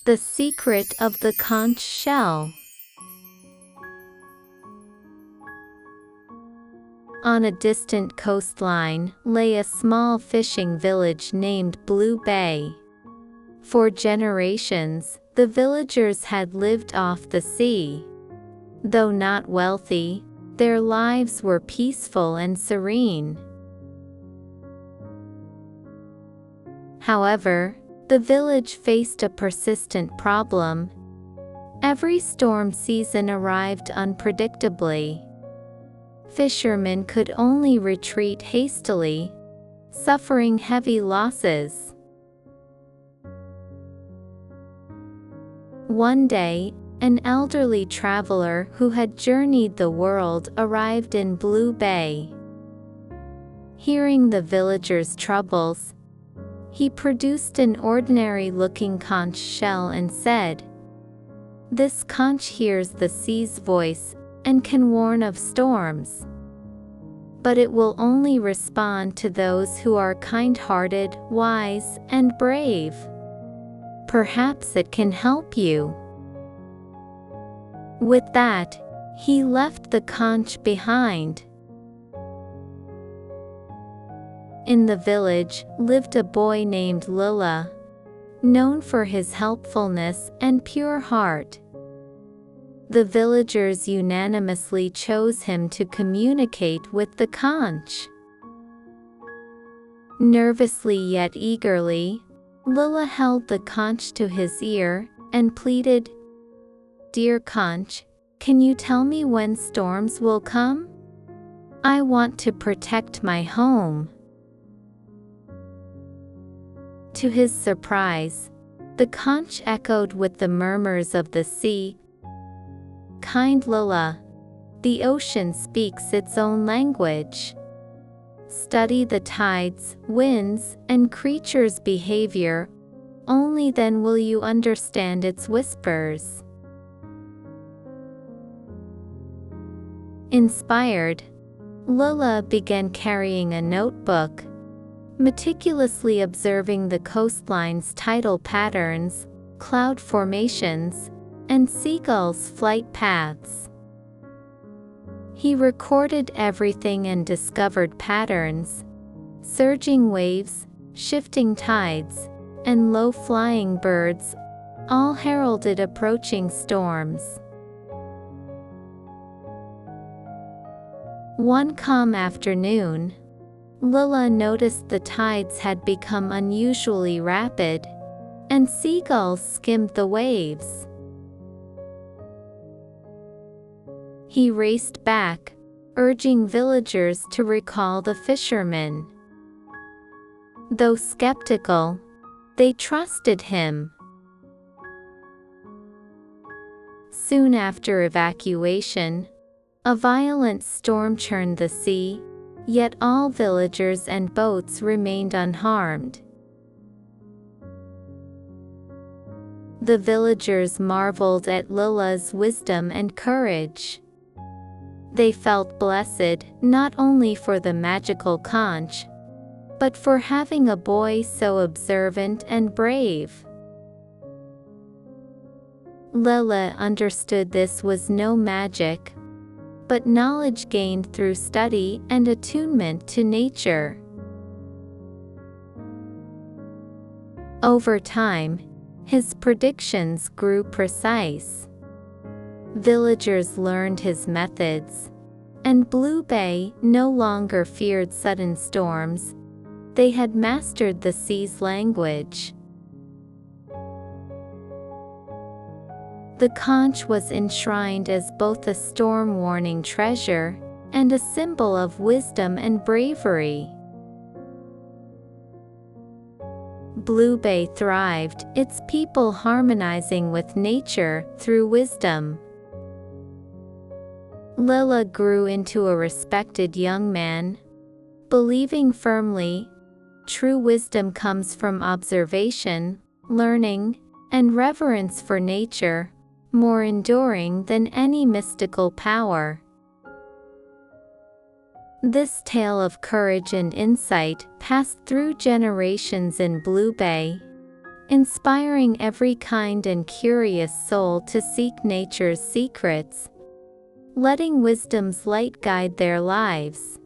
The Secret of the Conch Shell. On a distant coastline lay a small fishing village named Blue Bay. For generations, the villagers had lived off the sea. Though not wealthy, their lives were peaceful and serene. However, the village faced a persistent problem. Every storm season arrived unpredictably. Fishermen could only retreat hastily, suffering heavy losses. One day, an elderly traveler who had journeyed the world arrived in Blue Bay. Hearing the villagers' troubles, he produced an ordinary-looking conch shell and said, "This conch hears the sea's voice and can warn of storms. But it will only respond to those who are kind-hearted, wise, and brave. Perhaps it can help you." With that, he left the conch behind. In the village lived a boy named Lilla, known for his helpfulness and pure heart. The villagers unanimously chose him to communicate with the conch. Nervously yet eagerly, Lilla held the conch to his ear and pleaded, "Dear conch, can you tell me when storms will come? I want to protect my home." To his surprise, the conch echoed with the murmurs of the sea, "Kind Lilla, the ocean speaks its own language. Study the tides, winds, and creatures' behavior, only then will you understand its whispers." Inspired, Lilla began carrying a notebook, meticulously observing the coastline's tidal patterns, cloud formations, and seagulls' flight paths. He recorded everything and discovered patterns: surging waves, shifting tides, and low-flying birds, all heralded approaching storms. One calm afternoon, Lilla noticed the tides had become unusually rapid, and seagulls skimmed the waves. He raced back, urging villagers to recall the fishermen. Though skeptical, they trusted him. Soon after evacuation, a violent storm churned the sea, yet all villagers and boats remained unharmed. The villagers marveled at Lilla's wisdom and courage. They felt blessed not only for the magical conch, but for having a boy so observant and brave. Lilla understood this was no magic, but knowledge gained through study and attunement to nature. Over time, his predictions grew precise. Villagers learned his methods, and Blue Bay no longer feared sudden storms. They had mastered the sea's language. The conch was enshrined as both a storm-warning treasure and a symbol of wisdom and bravery. Blue Bay thrived, its people harmonizing with nature through wisdom. Lilla grew into a respected young man, believing firmly, true wisdom comes from observation, learning, and reverence for nature, more enduring than any mystical power. This tale of courage and insight passed through generations in Blue Bay, inspiring every kind and curious soul to seek nature's secrets, letting wisdom's light guide their lives.